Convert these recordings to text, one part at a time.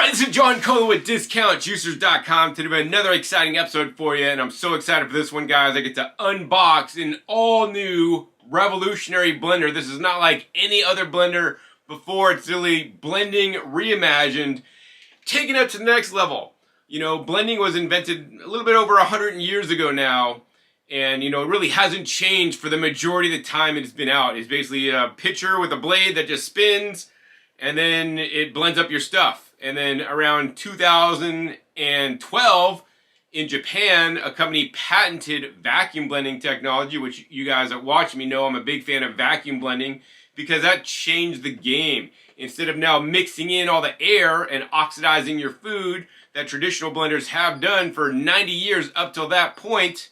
This is John Cole with DiscountJuicers.com. Today we have another exciting episode for you, and I'm so excited for this one, guys. I get to unbox an all-new revolutionary blender. This is not like any other blender before. It's really blending reimagined, taken up to the next level. You know, blending was invented a little bit over 100 years ago now, and you know, it really hasn't changed for the majority of the time it's been out. It's basically a pitcher with a blade that just spins, and then it blends up your stuff. And then around 2012, in Japan, a company patented vacuum blending technology, which you guys that watch me know I'm a big fan of vacuum blending, because that changed the game. Instead of now mixing in all the air and oxidizing your food that traditional blenders have done for 90 years up till that point,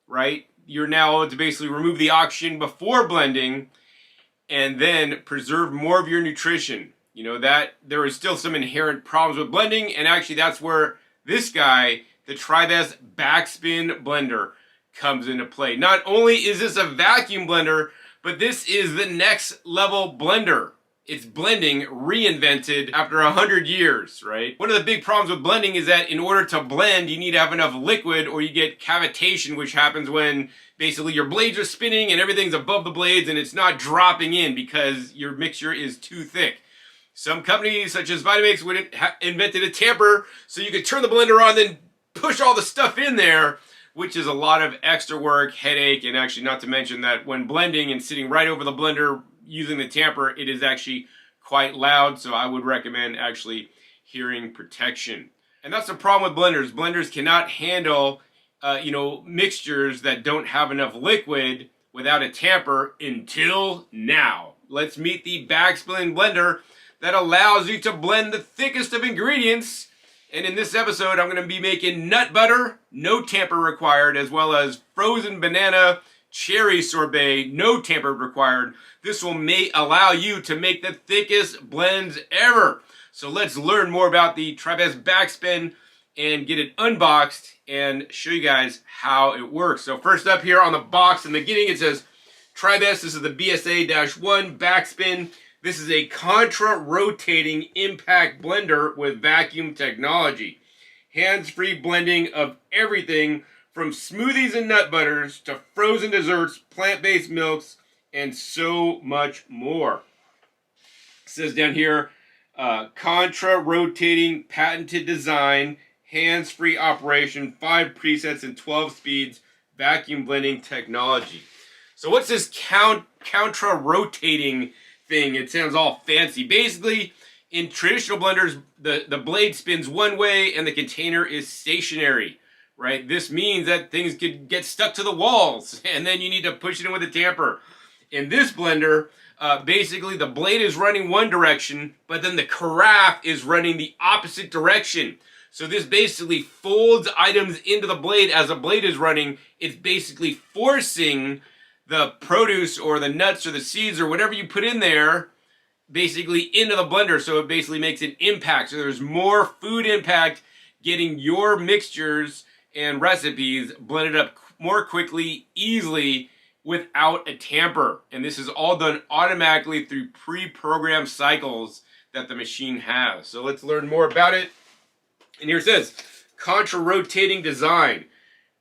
right? You're now able to basically remove the oxygen before blending and then preserve more of your nutrition. You know, that there is still some inherent problems with blending, and actually that's where this guy, the Tribest Backspin Blender, comes into play. Not only is this a vacuum blender, but this is the next level blender. It's blending reinvented after 100 years, right? One of the big problems with blending is that in order to blend, you need to have enough liquid, or you get cavitation, which happens when basically your blades are spinning and everything's above the blades and it's not dropping in because your mixture is too thick. Some companies, such as Vitamix, invented a tamper so you could turn the blender on, then push all the stuff in there, which is a lot of extra work, headache, and actually not to mention that when blending and sitting right over the blender using the tamper, it is actually quite loud, so I would recommend actually hearing protection. And that's the problem with blenders. Blenders cannot handle, mixtures that don't have enough liquid without a tamper until now. Let's meet the Backspin Blender that allows you to blend the thickest of ingredients. And in this episode, I'm going to be making nut butter, no tamper required, as well as frozen banana cherry sorbet, no tamper required. This will allow you to make the thickest blends ever. So let's learn more about the Tribest Backspin and get it unboxed and show you guys how it works. So first up here on the box in the beginning, it says Tribest. This is the BSA-1 Backspin. This is a Contra-Rotating impact blender with vacuum technology. Hands-free blending of everything from smoothies and nut butters to frozen desserts, plant-based milks, and so much more. It says down here, Contra-Rotating patented design, hands-free operation, 5 presets and 12 speeds, vacuum blending technology. So what's this Contra-Rotating thing? It sounds all fancy. Basically, in traditional blenders, the blade spins one way and the container is stationary, right? This means that things could get stuck to the walls and then you need to push it in with a tamper. In this blender, basically the blade is running one direction, but then the carafe is running the opposite direction. So this basically folds items into the blade as the blade is running. It's basically forcing the produce or the nuts or the seeds or whatever you put in there basically into the blender, so it basically makes an impact. So there's more food impact getting your mixtures and recipes blended up more quickly, easily, without a tamper. And this is all done automatically through pre-programmed cycles that the machine has. So let's learn more about it. And here it says, Contra-Rotating design.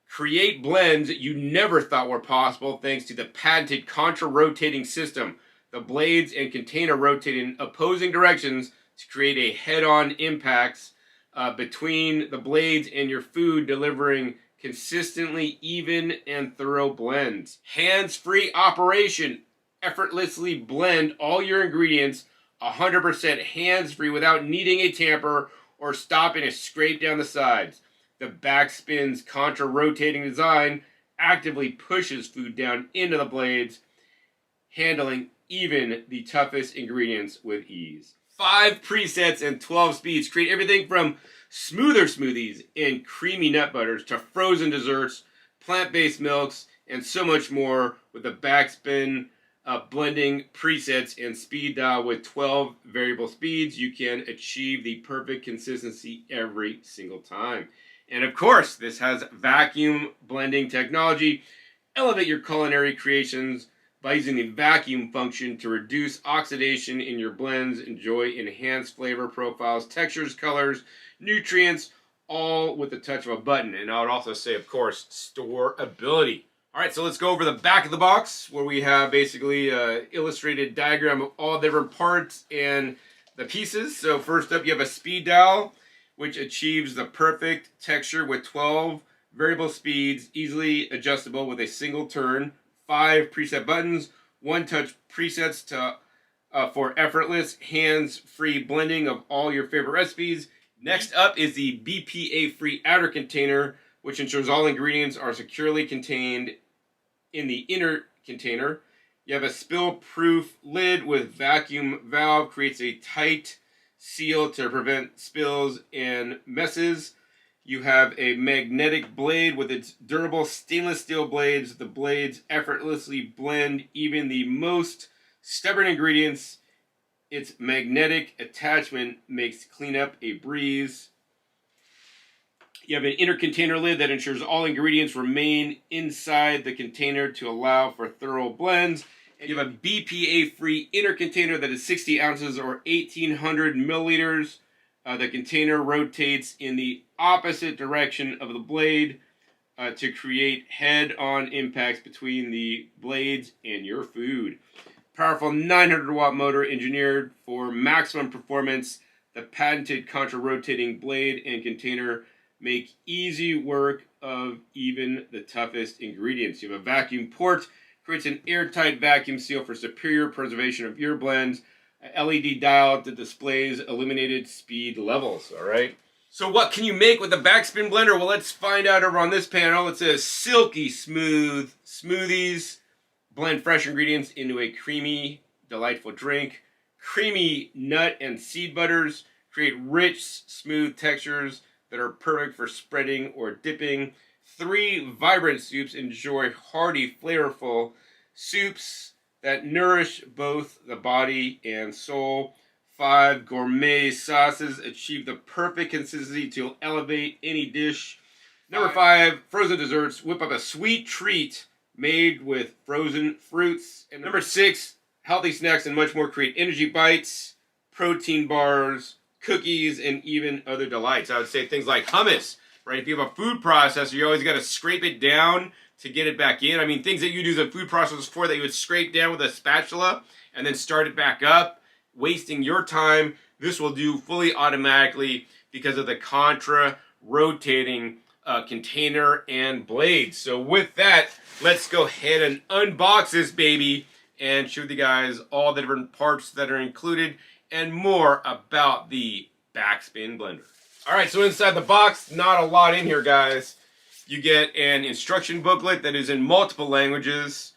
Create blends you never thought were possible thanks to the patented Contra-Rotating system. The blades and container rotate in opposing directions to create a head-on impacts between the blades and your food, delivering consistently even and thorough blends. Hands-free operation. Effortlessly blend all your ingredients 100% hands-free without needing a tamper or stopping to scrape down the sides. The Backspin's Contra-Rotating design actively pushes food down into the blades, handling even the toughest ingredients with ease. 5 presets and 12 speeds create everything from smoother smoothies and creamy nut butters to frozen desserts, plant-based milks, and so much more with the Backspin blending presets and speed dial. With 12 variable speeds, you can achieve the perfect consistency every single time. And of course, this has vacuum blending technology. Elevate your culinary creations by using the vacuum function to reduce oxidation in your blends. Enjoy enhanced flavor profiles, textures, colors, nutrients, all with the touch of a button. And I would also say, of course, storeability. All right, so let's go over the back of the box where we have basically an illustrated diagram of all different parts and the pieces. So first up, you have a speed dial, which achieves the perfect texture with 12 variable speeds, easily adjustable with a single turn, 5 preset buttons, 1-touch presets for effortless, hands-free blending of all your favorite recipes. Next up is the BPA-free outer container, which ensures all ingredients are securely contained in the inner container. You have a spill-proof lid with vacuum valve, creates a tight seal to prevent spills and messes. You have a magnetic blade with its durable stainless steel blades. The blades effortlessly blend even the most stubborn ingredients. Its magnetic attachment makes cleanup a breeze. You have an inner container lid that ensures all ingredients remain inside the container to allow for thorough blends. And you have a BPA-free inner container that is 60 ounces or 1,800 milliliters. The container rotates in the opposite direction of the blade to create head-on impacts between the blades and your food. Powerful 900-watt motor engineered for maximum performance. The patented Contra-Rotating blade and container make easy work of even the toughest ingredients. You have a vacuum port, creates an airtight vacuum seal for superior preservation of your blends. An LED dial that displays illuminated speed levels. All right. So what can you make with the Backspin Blender? Well, let's find out over on this panel. It says silky smooth smoothies. Blend fresh ingredients into a creamy, delightful drink. Creamy nut and seed butters create rich, smooth textures that are perfect for spreading or dipping. 3 vibrant soups enjoy hearty, flavorful soups that nourish both the body and soul. 5 gourmet sauces achieve the perfect consistency to elevate any dish. Number 5, frozen desserts whip up a sweet treat made with frozen fruits. And number 6, healthy snacks and much more create energy bites, protein bars, cookies, and even other delights. I would say things like hummus, right? If you have a food processor, you always got to scrape it down to get it back in. I mean, things that you'd use a food processor for that you would scrape down with a spatula and then start it back up, wasting your time. This will do fully automatically because of the Contra-Rotating container and blade. So with that, let's go ahead and unbox this baby and show you guys all the different parts that are included and more about the Backspin Blender. All right, so inside the box, not a lot in here, guys. You get an instruction booklet that is in multiple languages.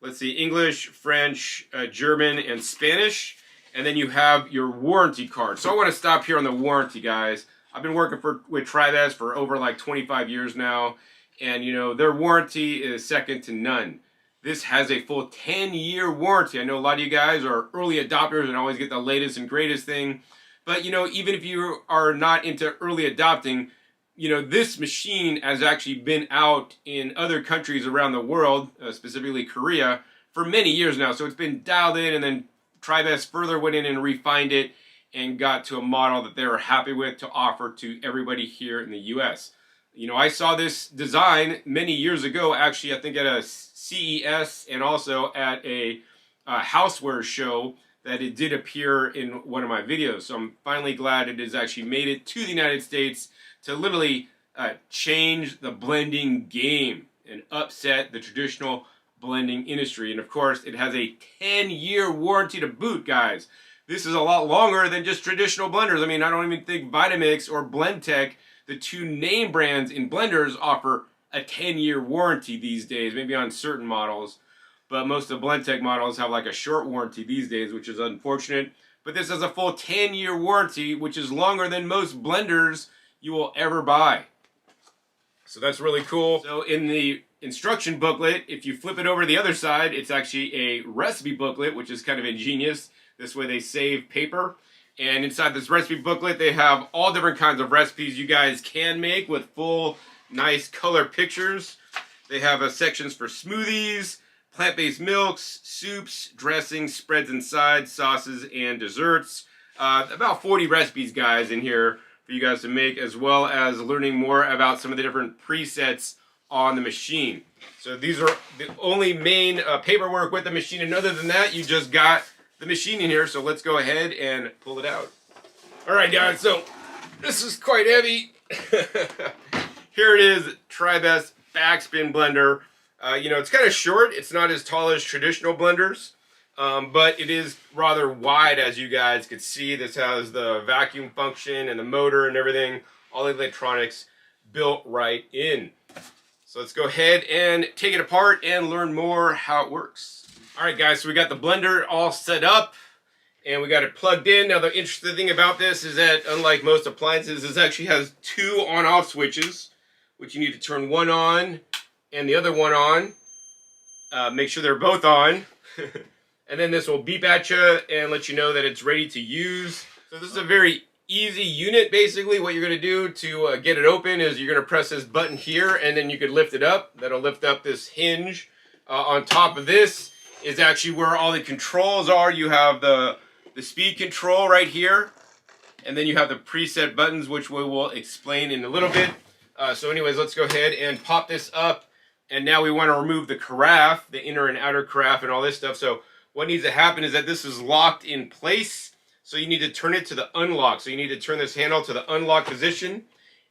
Let's see, English, French, German, and Spanish. And then you have your warranty card. So I want to stop here on the warranty, guys. I've been working with Tribest for over like 25 years now. And, you know, their warranty is second to none. This has a full 10-year warranty. I know a lot of you guys are early adopters and always get the latest and greatest thing. But, you know, even if you are not into early adopting, you know, this machine has actually been out in other countries around the world, specifically Korea, for many years now. So it's been dialed in, and then Tribest further went in and refined it and got to a model that they were happy with to offer to everybody here in the U.S. You know, I saw this design many years ago, actually, I think at a CES and also at a houseware show that it did appear in one of my videos. So I'm finally glad it has actually made it to the United States to literally change the blending game and upset the traditional blending industry. And of course, it has a 10-year warranty to boot, guys. This is a lot longer than just traditional blenders. I mean, I don't even think Vitamix or Blendtec, the 2 name brands in blenders, offer a 10-year warranty these days, maybe on certain models. But most of the Blendtec models have like a short warranty these days, which is unfortunate. But this has a full 10-year warranty, which is longer than most blenders you will ever buy. So that's really cool. So in the instruction booklet, if you flip it over to the other side, it's actually a recipe booklet, which is kind of ingenious. This way they save paper. And inside this recipe booklet, they have all different kinds of recipes you guys can make with full, nice color pictures. They have sections for smoothies, plant-based milks, soups, dressings, spreads and sides, sauces, and desserts. About 40 recipes, guys, in here for you guys to make, as well as learning more about some of the different presets on the machine. So these are the only main paperwork with the machine, and other than that, you just got the machine in here. So let's go ahead and pull it out. All right, guys, so this is quite heavy. Here it is, Tribest Backspin Blender. You know, it's kind of short. It's not as tall as traditional blenders, but it is rather wide, as you guys could see. This has the vacuum function and the motor and everything, all the electronics built right in. So let's go ahead and take it apart and learn more how it works. All right, guys, so we got the blender all set up and we got it plugged in. Now, the interesting thing about this is that, unlike most appliances, this actually has two on-off switches, which you need to turn one on and the other one on. Make sure they're both on. And then this will beep at you and let you know that it's ready to use. So this is a very easy unit. Basically, what you're going to do to get it open is you're going to press this button here, and then you could lift it up. That'll lift up this hinge. On top of this is actually where all the controls are. You have the speed control right here, and then you have the preset buttons, which we will explain in a little bit. So anyways, let's go ahead and pop this up. And now we want to remove the carafe, the inner and outer carafe and all this stuff. So what needs to happen is that this is locked in place. So you need to turn it to the unlock. So you need to turn this handle to the unlock position,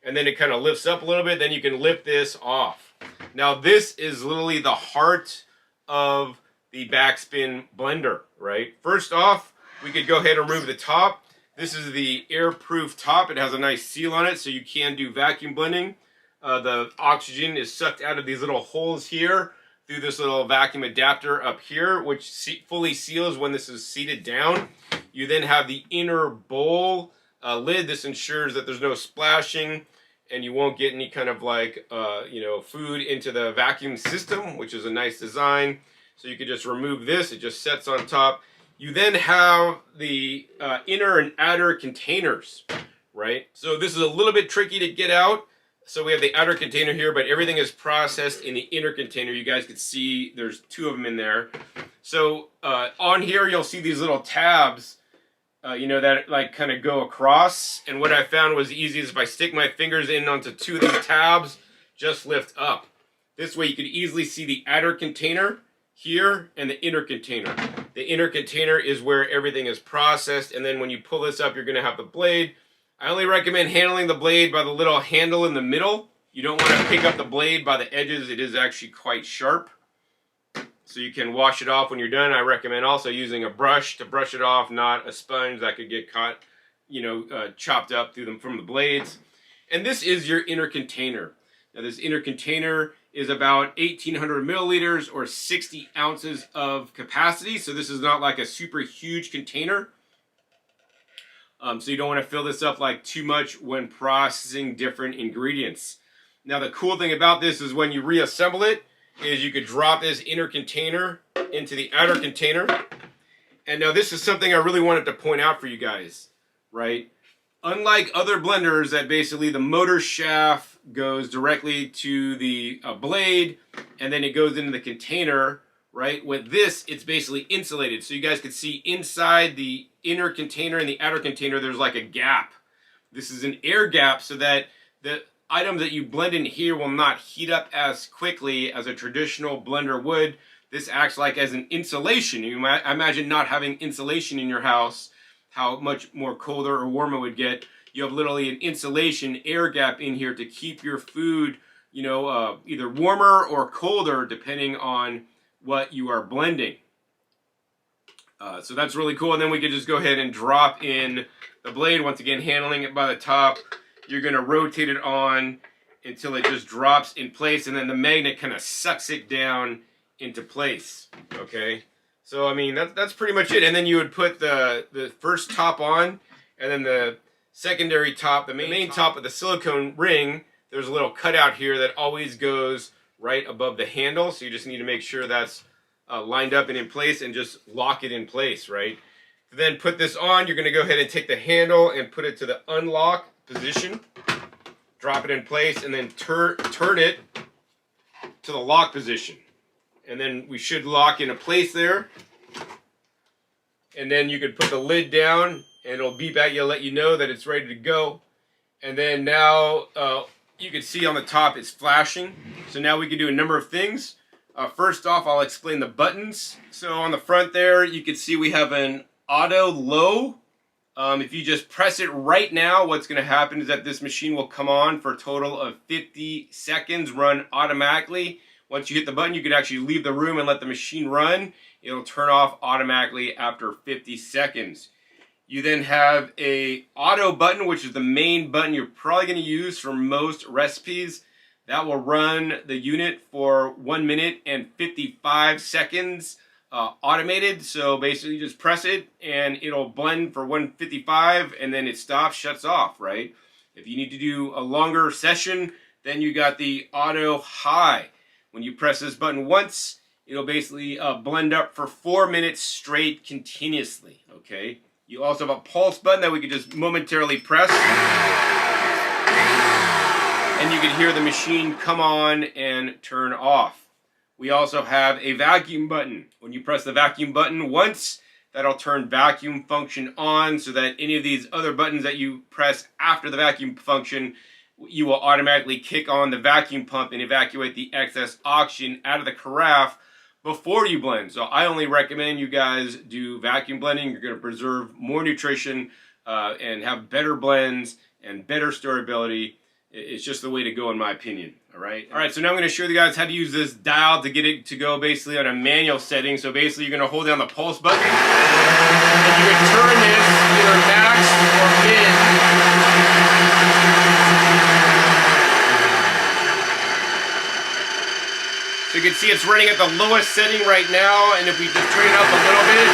and then it kind of lifts up a little bit. Then you can lift this off. Now this is literally the heart of the Backspin Blender, right? First off, we could go ahead and remove the top. This is the airproof top. It has a nice seal on it, so you can do vacuum blending. The oxygen is sucked out of these little holes here through this little vacuum adapter up here, which fully seals when this is seated down. You then have the inner bowl lid. This ensures that there's no splashing and you won't get any kind of like, you know, food into the vacuum system, which is a nice design. So you could just remove this. It just sets on top. You then have the inner and outer containers, right? So this is a little bit tricky to get out. So we have the outer container here, but everything is processed in the inner container. You guys can see there's two of them in there. So on here, you'll see these little tabs, you know, that like kind of go across. And what I found was easy is if I stick my fingers in onto two of these tabs, just lift up. This way you could easily see the outer container here and the inner container. The inner container is where everything is processed, and then when you pull this up, you're going to have the blade. I only recommend handling the blade by the little handle in the middle. You don't want to pick up the blade by the edges. It is actually quite sharp. So you can wash it off when you're done. I recommend also using a brush to brush it off, not a sponge that could get caught, you know, chopped up through them from the blades. And this is your inner container. Now this inner container is about 1,800 milliliters or 60 ounces of capacity. So this is not like a super huge container. So you don't want to fill this up like too much when processing different ingredients. Now the cool thing about this is when you reassemble it is you could drop this inner container into the outer container. And now this is something I really wanted to point out for you guys, right? Unlike other blenders that basically the motor shaft goes directly to the blade and then it goes into the container, right? With this, it's basically insulated. So you guys can see inside the inner container and the outer container, there's like a gap. This is an air gap so that the items that you blend in here will not heat up as quickly as a traditional blender would. This acts like as an insulation. You might imagine not having insulation in your house, how much more colder or warmer it would get. You have literally an insulation air gap in here to keep your food, you know, either warmer or colder depending on what you are blending. So that's really cool. And then we could just go ahead and drop in the blade. Once again, handling it by the top. You're going to rotate it on until it just drops in place. And then the magnet kind of sucks it down into place. Okay. So, I mean, that's pretty much it. And then you would put the first top on, and then the secondary top, the main top of the silicone ring, there's a little cutout here that always goes right above the handle. So you just need to make sure that's lined up and in place and just lock it in place, right? To then put this on, you're going to go ahead and take the handle and put it to the unlock position. Drop it in place and then turn it to the lock position. And then we should lock into place there. And then you could put the lid down and it'll beep at you, let you know that it's ready to go. And then now you can see on the top it's flashing. So now we can do a number of things. First off, I'll explain the buttons. So on the front there, you can see we have an auto low. If you just press it right now, what's going to happen is that this machine will come on for a total of 50 seconds, run automatically. Once you hit the button, you can actually leave the room and let the machine run. It'll turn off automatically after 50 seconds. You then have a auto button, which is the main button you're probably going to use for most recipes. That will run the unit for 1 minute and 55 seconds automated. So basically just press it and it'll blend for 155 and then it stops, shuts off, right? If you need to do a longer session, then you got the auto high. When you press this button once, it'll basically blend up for 4 minutes straight continuously, okay? You also have a pulse button that we could just momentarily press. And you can hear the machine come on and turn off. We also have a vacuum button. When you press the vacuum button once, that'll turn vacuum function on so that any of these other buttons that you press after the vacuum function, you will automatically kick on the vacuum pump and evacuate the excess oxygen out of the carafe before you blend. So I only recommend you guys do vacuum blending. You're going to preserve more nutrition and have better blends and better storability. It's just the way to go in my opinion. All right, so now I'm going to show you guys how to use this dial to get it to go basically on a manual setting. So basically you're going to hold down the pulse button and you can turn this either max or min. So you can see it's running at the lowest setting right now, and if we just turn it up a little bit,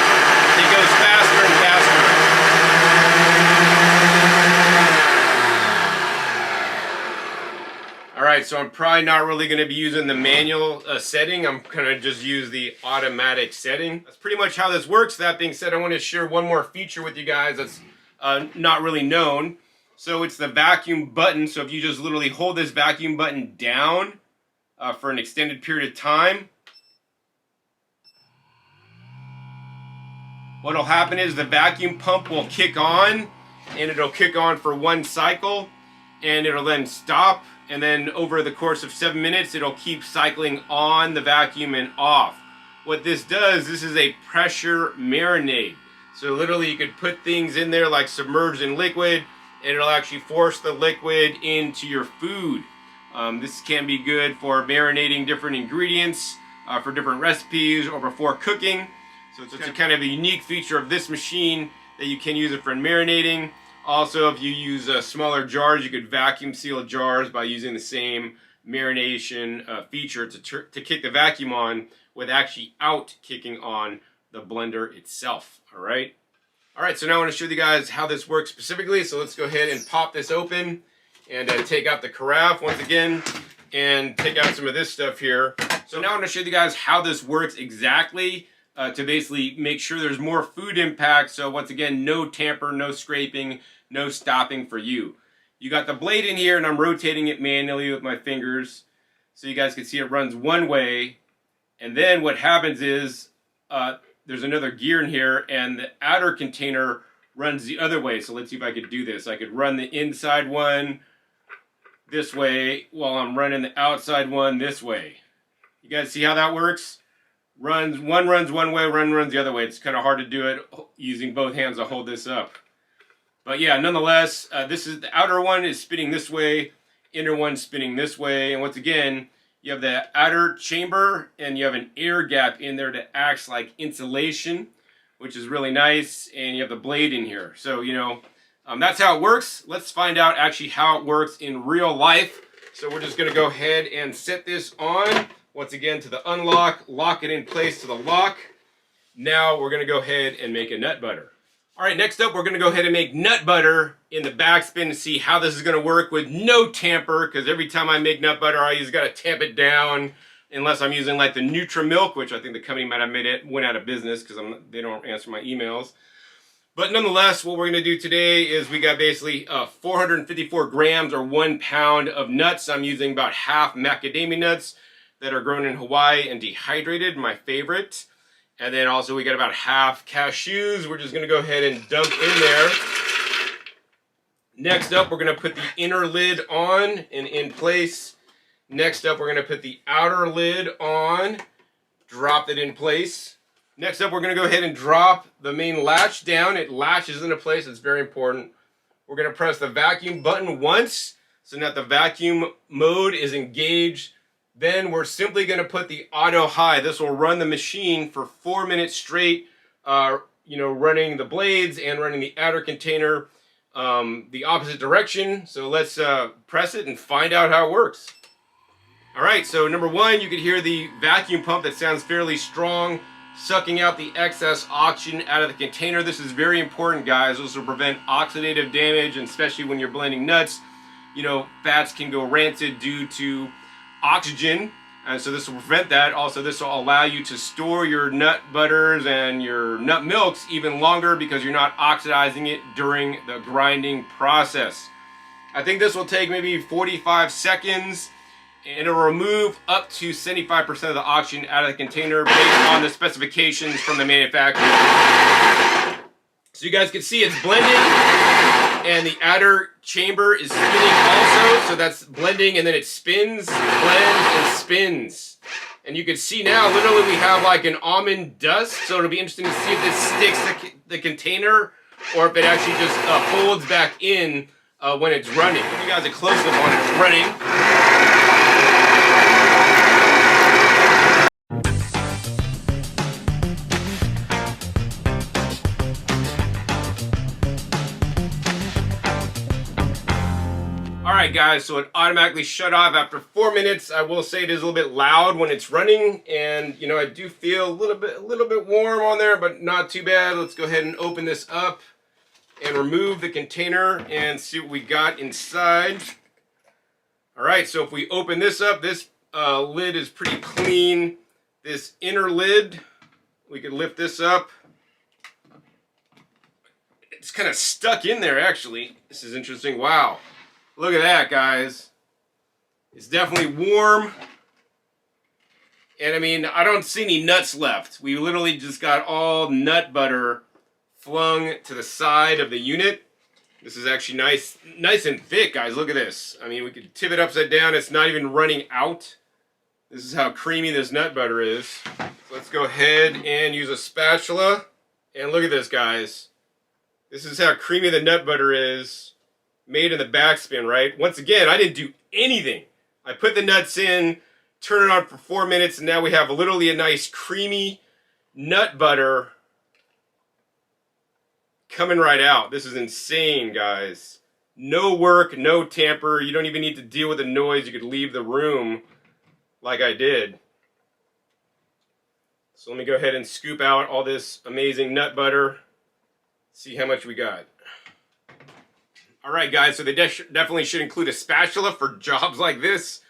it goes faster and faster. Alright, so I'm probably not really going to be using the manual setting. I'm going to just use the automatic setting. That's pretty much how this works. That being said, I want to share one more feature with you guys that's not really known. So it's the vacuum button. So if you just literally hold this vacuum button down for an extended period of time, what'll happen is the vacuum pump will kick on, and it'll kick on for one cycle, and it'll then stop. And then over the course of 7 minutes, it'll keep cycling on the vacuum and off. What this does, this is a pressure marinade. So literally you could put things in there like submerged in liquid, and it'll actually force the liquid into your food. This can be good for marinating different ingredients for different recipes or before cooking. So it's a kind of a unique feature of this machine that you can use it for marinating. Also, if you use smaller jars, you could vacuum seal jars by using the same marination feature to kick the vacuum on with actually out kicking on the blender itself. All right, so now I want to show you guys how this works specifically. So let's go ahead and pop this open and take out the carafe once again and take out some of this stuff here. So now I'm going to show you guys how this works exactly. To basically make sure there's more food impact. So once again, no tamper, no scraping, no stopping for you. You got the blade in here and I'm rotating it manually with my fingers. So you guys can see it runs one way. And then what happens is there's another gear in here and the outer container runs the other way. So let's see if I could do this. I could run the inside one this way while I'm running the outside one this way. You guys see how that works? One runs one way, one runs the other way. It's kind of hard to do it using both hands to hold this up. But yeah, nonetheless, this is the outer one is spinning this way, inner one spinning this way. And once again, you have the outer chamber and you have an air gap in there that acts like insulation, which is really nice. And you have the blade in here. So, you know, that's how it works. Let's find out actually how it works in real life. So we're just going to go ahead and set this on. Once again to the unlock, lock it in place to the lock. Now we're going to go ahead and make a nut butter. All right, next up we're going to go ahead and make nut butter in the backspin to see how this is going to work with no tamper, because every time I make nut butter I just got to tamp it down unless I'm using like the Nutri-Milk, which I think the company might have went out of business because they don't answer my emails. But nonetheless, what we're going to do today is we got basically 454 grams or 1 pound of nuts. I'm using about half macadamia nuts that are grown in Hawaii and dehydrated, my favorite. And then also we got about half cashews. We're just going to go ahead and dump in there. Next up, we're going to put the inner lid on and in place. Next up, we're going to put the outer lid on, drop it in place. Next up, we're going to go ahead and drop the main latch down. It latches into place. It's very important. We're going to press the vacuum button once so that the vacuum mode is engaged. Then we're simply going to put the auto high. This will run the machine for 4 minutes straight, running the blades and running the outer container the opposite direction. So let's press it and find out how it works. All right, so number one, you can hear the vacuum pump that sounds fairly strong, sucking out the excess oxygen out of the container. This is very important, guys. This will prevent oxidative damage, and especially when you're blending nuts. Fats can go rancid due to oxygen, and so this will prevent that. Also, this will allow you to store your nut butters and your nut milks even longer because you're not oxidizing it during the grinding process. I think this will take maybe 45 seconds. And it'll remove up to 75% of the oxygen out of the container based on the specifications from the manufacturer. So you guys can see it's blending, and the outer chamber is spinning also. So that's blending, and then it spins, blends, and spins. And you can see now, literally we have like an almond dust. So it'll be interesting to see if this sticks the container or if it actually just folds back in when it's running. Give you guys a close-up on it. It's running. Alright guys, so it automatically shut off after 4 minutes. I will say it is a little bit loud when it's running, and I do feel a little bit warm on there, but not too bad. Let's go ahead and open this up and remove the container and see what we got inside. Alright, so if we open this up, this lid is pretty clean. This inner lid, we can lift this up. It's kind of stuck in there actually. This is interesting. Wow. Look at that, guys. It's definitely warm. And I mean, I don't see any nuts left. We literally just got all nut butter flung to the side of the unit. This is actually nice and thick, guys. Look at this. I mean, we could tip it upside down. It's not even running out. This is how creamy this nut butter is. So let's go ahead and use a spatula. And look at this, guys. This is how creamy the nut butter is. Made in the backspin, right? Once again, I didn't do anything. I put the nuts in, turn it on for 4 minutes, and now we have literally a nice creamy nut butter coming right out. This is insane, guys. No work, no tamper. You don't even need to deal with the noise. You could leave the room like I did. So let me go ahead and scoop out all this amazing nut butter. See how much we got. Alright guys, so they definitely should include a spatula for jobs like this.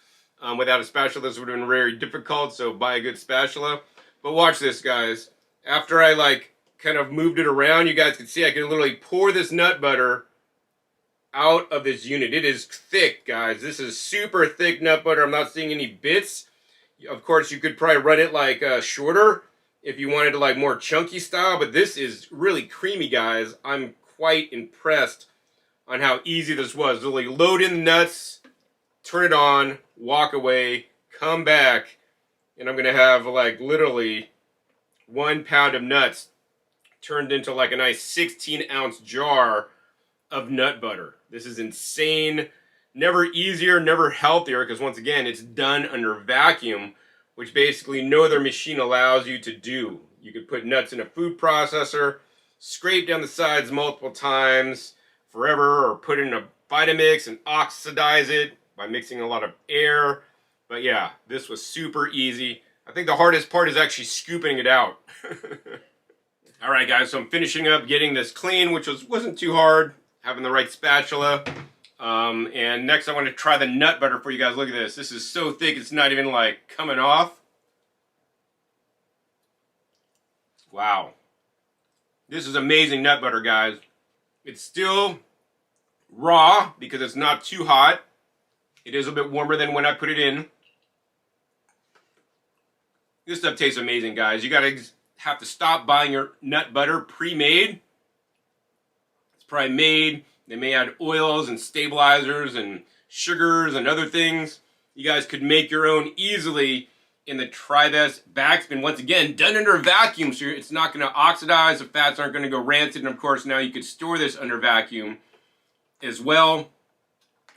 Without a spatula, this would have been very difficult, so buy a good spatula. But watch this, guys. After I kind of moved it around, you guys can see I can literally pour this nut butter out of this unit. It is thick, guys. This is super thick nut butter. I'm not seeing any bits. Of course, you could probably run it shorter if you wanted to more chunky style, but this is really creamy, guys. I'm quite impressed on how easy this was. Literally load in the nuts, turn it on, walk away, come back, and I'm gonna have literally 1 pound of nuts turned into a nice 16-ounce jar of nut butter. This is insane. Never easier, never healthier, because once again, it's done under vacuum, which basically no other machine allows you to do. You could put nuts in a food processor, scrape down the sides multiple times, forever, or put it in a Vitamix and oxidize it by mixing a lot of air. But yeah, this was super easy. I think the hardest part is actually scooping it out. Alright guys, so I'm finishing up getting this clean, which wasn't too hard, having the right spatula. And next I want to try the nut butter for you guys. Look at this. This is so thick it's not even coming off. Wow. This is amazing nut butter, guys. It's still raw because it's not too hot. It is a bit warmer than when I put it in. This stuff tastes amazing, guys. You gotta have to stop buying your nut butter pre-made. It's probably made. They may add oils and stabilizers and sugars and other things. You guys could make your own easily in the Tribest Backspin. Once again, done under a vacuum, so it's not going to oxidize. The fats aren't going to go rancid. And of course, now you could store this under vacuum as well.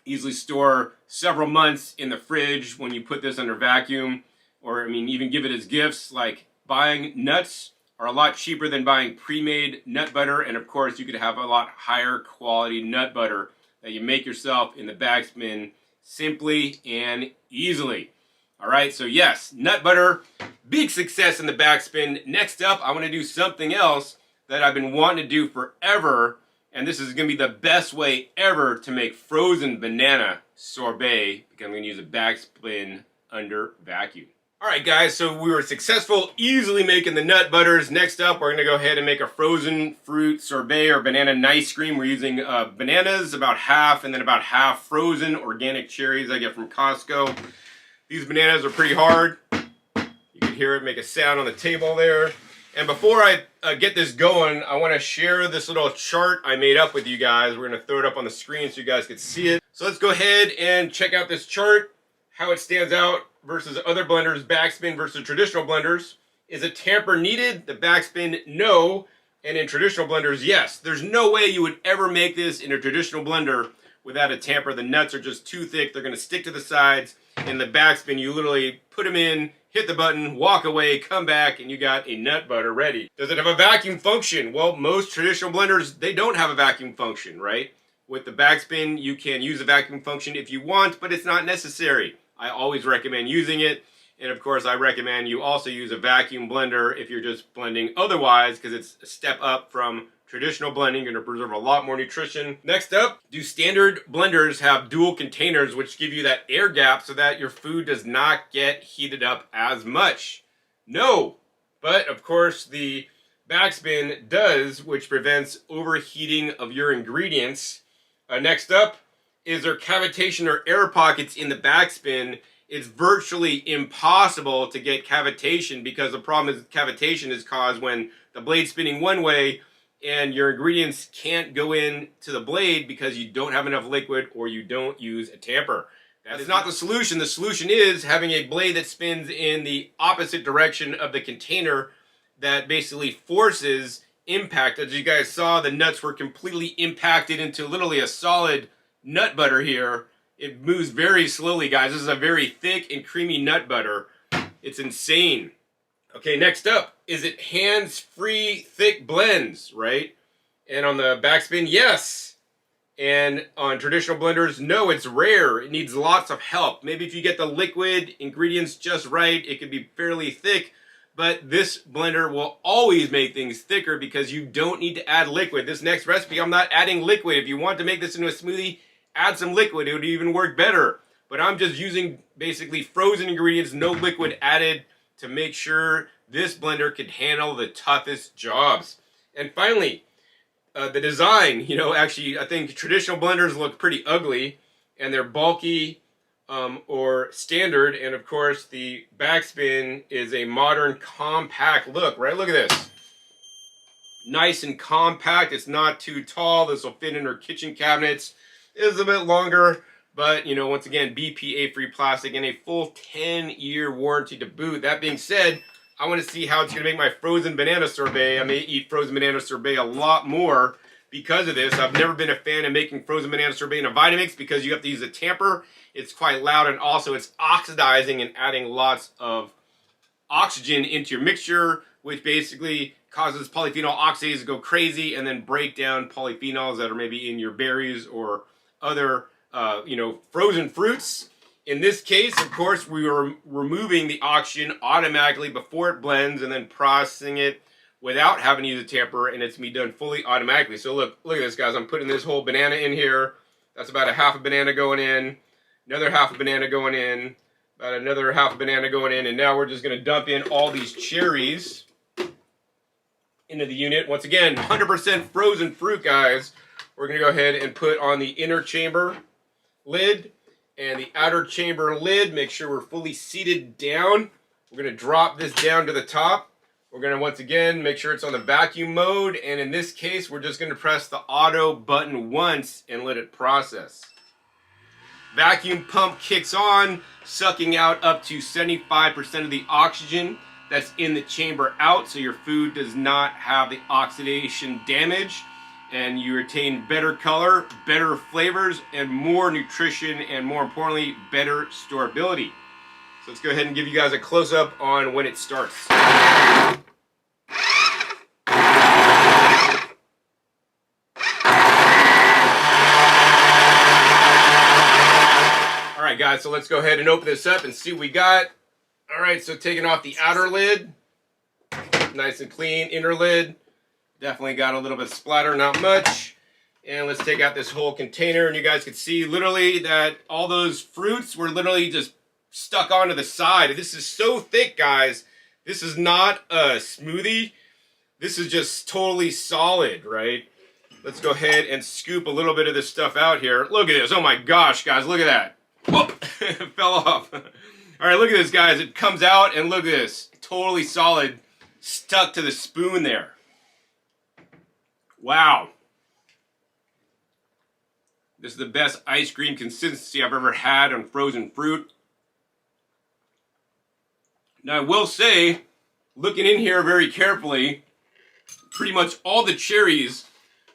Easily store several months in the fridge when you put this under vacuum. Or, I mean, even give it as gifts. Like, buying nuts are a lot cheaper than buying pre-made nut butter. And of course, you could have a lot higher quality nut butter that you make yourself in the Backspin simply and easily. All right, so yes, nut butter, big success in the Backspin. Next up, I want to do something else that I've been wanting to do forever, and this is going to be the best way ever to make frozen banana sorbet, because I'm going to use a Backspin under vacuum. All right, guys, so we were successful easily making the nut butters. Next up, we're going to go ahead and make a frozen fruit sorbet or banana nice cream. We're using bananas, about half, and then about half frozen organic cherries I get from Costco. These bananas are pretty hard. You can hear it make a sound on the table there. And before I get this going, I want to share this little chart I made up with you guys. We're going to throw it up on the screen so you guys can see it. So let's go ahead and check out this chart, how it stands out versus other blenders, Backspin versus traditional blenders. Is a tamper needed? The Backspin, no. And in traditional blenders, yes. There's no way you would ever make this in a traditional blender without a tamper. The nuts are just too thick. They're going to stick to the sides. In the Backspin, you literally put them in, hit the button, walk away, come back, and you got a nut butter ready. Does it have a vacuum function? Well, most traditional blenders, they don't have a vacuum function, right? With the Backspin, you can use a vacuum function if you want, but it's not necessary. I always recommend using it. And of course, I recommend you also use a vacuum blender if you're just blending otherwise, because it's a step up from traditional blending. You're going to preserve a lot more nutrition. Next up, do standard blenders have dual containers which give you that air gap so that your food does not get heated up as much? No, but of course the Backspin does, which prevents overheating of your ingredients. Next up, is there cavitation or air pockets in the Backspin? It's virtually impossible to get cavitation, because the problem is cavitation is caused when the blade's spinning one way and your ingredients can't go in to the blade because you don't have enough liquid or you don't use a tamper. That is not the solution. The solution is having a blade that spins in the opposite direction of the container that basically forces impact. As you guys saw, the nuts were completely impacted into literally a solid nut butter here. It moves very slowly, guys. This is a very thick and creamy nut butter. It's insane. Okay, next up, is it hands-free thick blends, right? And on the Backspin, yes. And on traditional blenders, no, it's rare. It needs lots of help. Maybe if you get the liquid ingredients just right, it could be fairly thick. But this blender will always make things thicker because you don't need to add liquid. This next recipe, I'm not adding liquid. If you want to make this into a smoothie, add some liquid. It would even work better. But I'm just using basically frozen ingredients, no liquid added, to make sure this blender could handle the toughest jobs. And finally, the design. You know, actually, I think traditional blenders look pretty ugly, and they're bulky or standard. And of course, the Backspin is a modern, compact look, right? Look at this. Nice and compact. It's not too tall. This will fit in our kitchen cabinets. It's a bit longer, but, you know, once again, BPA-free plastic and a full 10-year warranty to boot. That being said, I want to see how it's going to make my frozen banana sorbet. I may eat frozen banana sorbet a lot more because of this. I've never been a fan of making frozen banana sorbet in a Vitamix because you have to use a tamper. It's quite loud, and also it's oxidizing and adding lots of oxygen into your mixture, which basically causes polyphenol oxidase to go crazy and then break down polyphenols that are maybe in your berries or other, you know, frozen fruits. In this case, of course, we are removing the oxygen automatically before it blends and then processing it without having to use a tamper, and it's me done fully automatically. So look at this, guys. I'm putting this whole banana in here. That's about a half a banana going in, another half a banana going in, about another half a banana going in, and now we're just going to dump in all these cherries. into the unit. Once again, 100% frozen fruit, guys. We're going to go ahead and put on the inner chamber lid and the outer chamber lid. Make sure we're fully seated down. We're going to drop this down to the top. We're going to, once again, make sure it's on the vacuum mode. And in this case, we're just going to press the auto button once and let it process. Vacuum pump kicks on, sucking out up to 75% of the oxygen that's in the chamber out, so your food does not have the oxidation damage, and you retain better color, better flavors, and more nutrition, and more importantly, better storability. So let's go ahead and give you guys a close-up on when it starts. Alright guys, so let's go ahead and open this up and see what we got. Alright, so taking off the outer lid, nice and clean. Inner lid, definitely got a little bit of splatter, not much. And let's take out this whole container, and you guys can see literally that all those fruits were literally just stuck onto the side. This is so thick, guys. This is not a smoothie. This is just totally solid, right? Let's go ahead and scoop a little bit of this stuff out here. Look at this. Oh my gosh, guys, look at that. Whoop! It fell off. All right, look at this, guys. It comes out, and look at this. Totally solid, stuck to the spoon there. Wow. This is the best ice cream consistency I've ever had on frozen fruit. Now, I will say, looking in here very carefully, pretty much all the cherries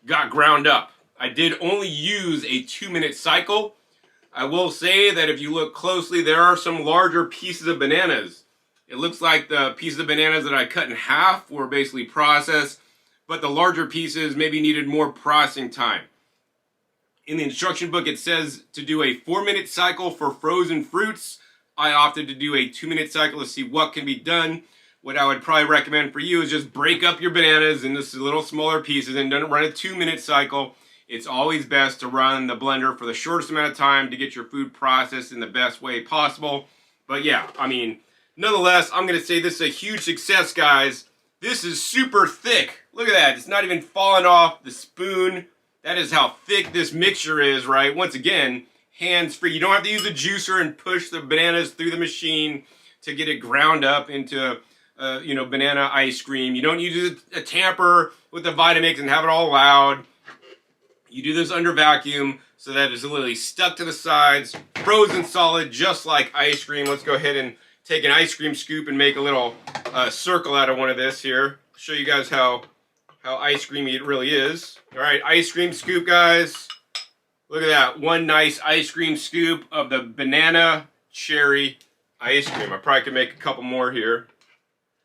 got ground up. I did only use a 2-minute cycle. I will say that if you look closely, there are some larger pieces of bananas. It looks like the pieces of bananas that I cut in half were basically processed, but the larger pieces maybe needed more processing time. In the instruction book, it says to do a 4-minute cycle for frozen fruits. I opted to do a 2-minute cycle to see what can be done. What I would probably recommend for you is just break up your bananas into little smaller pieces and don't run a 2-minute cycle. It's always best to run the blender for the shortest amount of time to get your food processed in the best way possible. But yeah, I mean, nonetheless, I'm going to say this is a huge success, guys. This is super thick. Look at that. It's not even falling off the spoon. That is how thick this mixture is, right? Once again, hands-free. You don't have to use a juicer and push the bananas through the machine to get it ground up into, banana ice cream. You don't use a tamper with the Vitamix and have it all loud. You do this under vacuum so that it's literally stuck to the sides, frozen solid, just like ice cream. Let's go ahead and take an ice cream scoop and make a little circle out of one of this here. Show you guys how ice creamy it really is. All right, ice cream scoop, guys. Look at that. One nice ice cream scoop of the banana cherry ice cream. I probably could make a couple more here.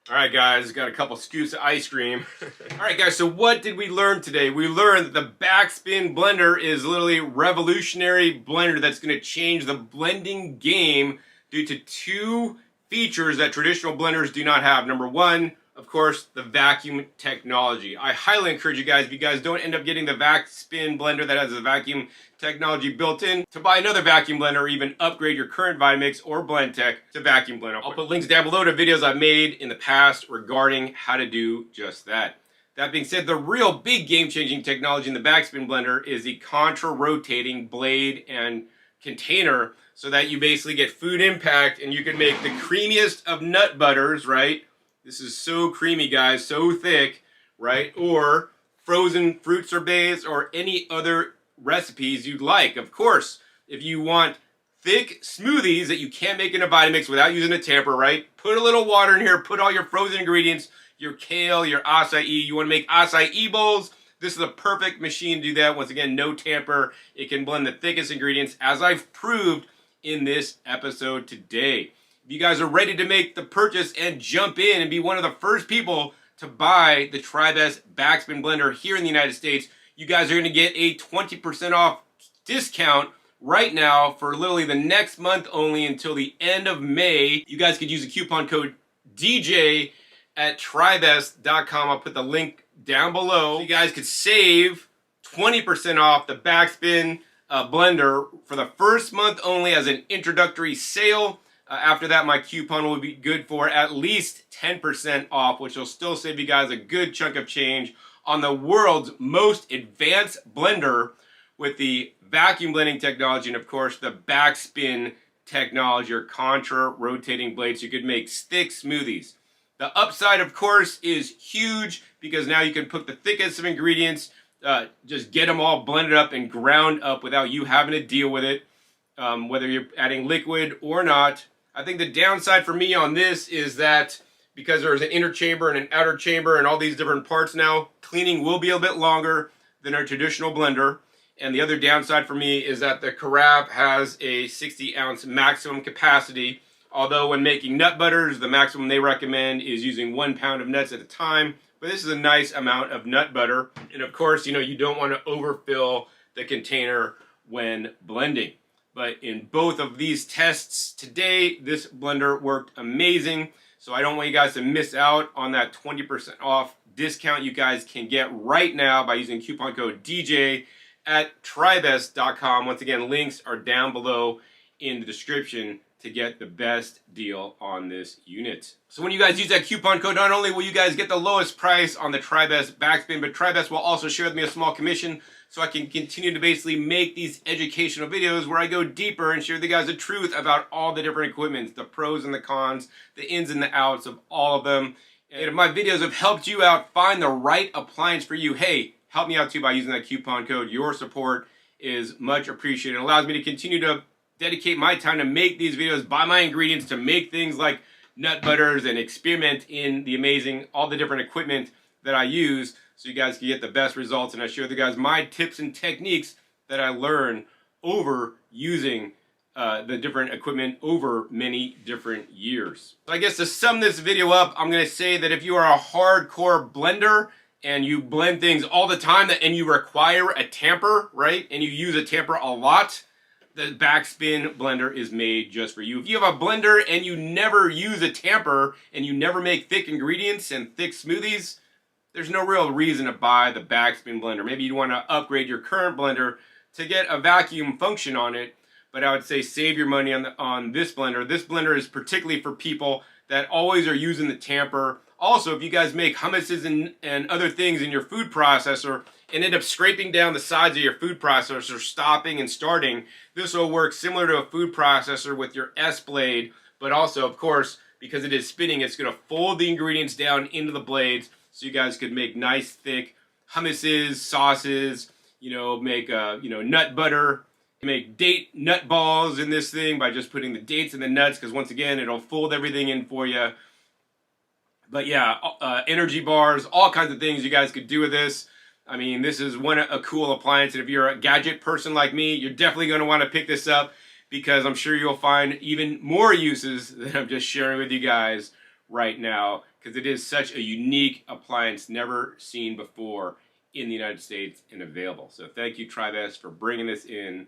All right, guys, got a couple scoops of ice cream. All right, guys, so what did we learn today? We learned that the Backspin Blender is literally a revolutionary blender that's going to change the blending game due to 2 features that traditional blenders do not have. Number 1, of course, the vacuum technology. I highly encourage you guys, if you guys don't end up getting the Backspin Blender that has the vacuum technology built in, to buy another vacuum blender or even upgrade your current Vitamix or Blendtec to vacuum blender. I'll put links down below to videos I've made in the past regarding how to do just that. That being said, the real big game-changing technology in the Backspin Blender is the Contra-Rotating blade and container, so that you basically get food impact and you can make the creamiest of nut butters, right? This is so creamy, guys, so thick, right? Or frozen fruit sorbets or any other recipes you'd like. Of course, if you want thick smoothies that you can't make in a Vitamix without using a tamper, right? Put a little water in here, put all your frozen ingredients, your kale, your acai. You want to make acai bowls? This is the perfect machine to do that. Once again, no tamper. It can blend the thickest ingredients, as I've proved in this episode today. If you guys are ready to make the purchase and jump in and be one of the first people to buy the Tribest Backspin Blender here in the United States, you guys are going to get a 20% off discount right now for literally the next month only until the end of May. You guys could use the coupon code DJ at tribest.com. I'll put the link down below. You guys could save 20% off the Backspin Blender for the first month only as an introductory sale. After that, my coupon will be good for at least 10% off, which will still save you guys a good chunk of change on the world's most advanced blender with the vacuum blending technology and, of course, the backspin technology or contra-rotating blades. You could make thick smoothies. The upside, of course, is huge because now you can put the thickest of ingredients, just get them all blended up and ground up without you having to deal with it, whether you're adding liquid or not. I think the downside for me on this is that because there's an inner chamber and an outer chamber and all these different parts now, cleaning will be a bit longer than our traditional blender. And the other downside for me is that the carafe has a 60-ounce maximum capacity. Although when making nut butters, the maximum they recommend is using 1 pound of nuts at a time. But this is a nice amount of nut butter. And of course, you don't want to overfill the container when blending. But in both of these tests today, this blender worked amazing. So I don't want you guys to miss out on that 20% off discount you guys can get right now by using coupon code DJ at Tribest.com. Once again, links are down below in the description to get the best deal on this unit. So when you guys use that coupon code, not only will you guys get the lowest price on the Tribest Backspin, but Tribest will also share with me a small commission so I can continue to basically make these educational videos where I go deeper and share with you guys the truth about all the different equipments, the pros and the cons, the ins and the outs of all of them. And if my videos have helped you out find the right appliance for you, hey, help me out too by using that coupon code. Your support is much appreciated. It allows me to continue to dedicate my time to make these videos, buy my ingredients to make things like nut butters and experiment in the amazing, all the different equipment that I use so you guys can get the best results. And I share with you guys my tips and techniques that I learn over using the different equipment over many different years. So I guess to sum this video up, I'm going to say that if you are a hardcore blender and you blend things all the time and you require a tamper, right, and you use a tamper a lot, the Backspin Blender is made just for you. If you have a blender and you never use a tamper and you never make thick ingredients and thick smoothies, there's no real reason to buy the Backspin Blender. Maybe you want to upgrade your current blender to get a vacuum function on it, but I would say save your money on this blender. This blender is particularly for people that always are using the tamper. Also, if you guys make hummuses and other things in your food processor and end up scraping down the sides of your food processor, stopping and starting, this will work similar to a food processor with your S blade, but also, of course, because it is spinning, it's going to fold the ingredients down into the blades so you guys could make nice, thick hummuses, sauces, make nut butter, make date nut balls in this thing by just putting the dates and the nuts, because once again, it'll fold everything in for you. But yeah, energy bars, all kinds of things you guys could do with this. I mean, this is a cool appliance, and if you're a gadget person like me, you're definitely going to want to pick this up because I'm sure you'll find even more uses that I'm just sharing with you guys right now because it is such a unique appliance, never seen before in the United States and available. So thank you, Tribest, for bringing this in,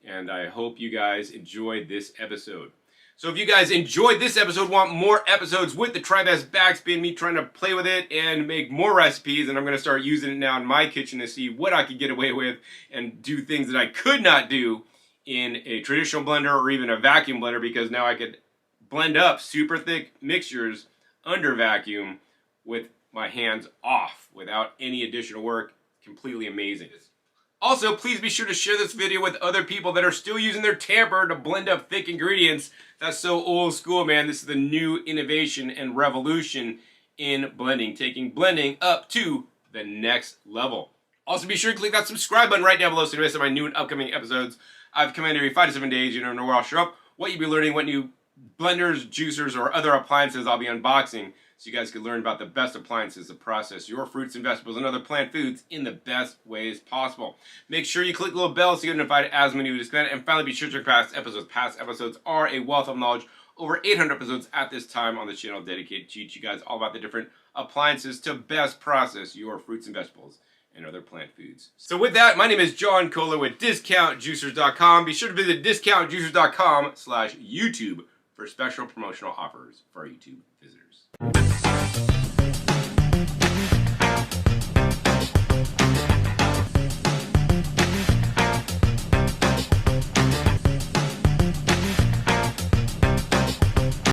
and I hope you guys enjoyed this episode. So if you guys enjoyed this episode, want more episodes with the Tribest Backspin, me trying to play with it and make more recipes, and I'm going to start using it now in my kitchen to see what I could get away with and do things that I could not do in a traditional blender or even a vacuum blender, because now I could blend up super thick mixtures under vacuum with my hands off without any additional work. Completely amazing. Also, please be sure to share this video with other people that are still using their tamper to blend up thick ingredients. That's so old school, man. This is the new innovation and revolution in blending, taking blending up to the next level. Also, be sure to click that subscribe button right down below so you don't miss my new and upcoming episodes. I've come in every 5 to 7 days. You never know where I'll show up, what you'll be learning, what new blenders, juicers, or other appliances I'll be unboxing, so you guys can learn about the best appliances to process your fruits and vegetables and other plant foods in the best ways possible. Make sure you click the little bell so you get notified as many videos come out. And finally, be sure to check past episodes. Past episodes are a wealth of knowledge. Over 800 episodes at this time on the channel dedicated to teach you guys all about the different appliances to best process your fruits and vegetables and other plant foods. So with that, my name is John Kohler with DiscountJuicers.com. Be sure to visit DiscountJuicers.com/YouTube for special promotional offers for our YouTube visitors.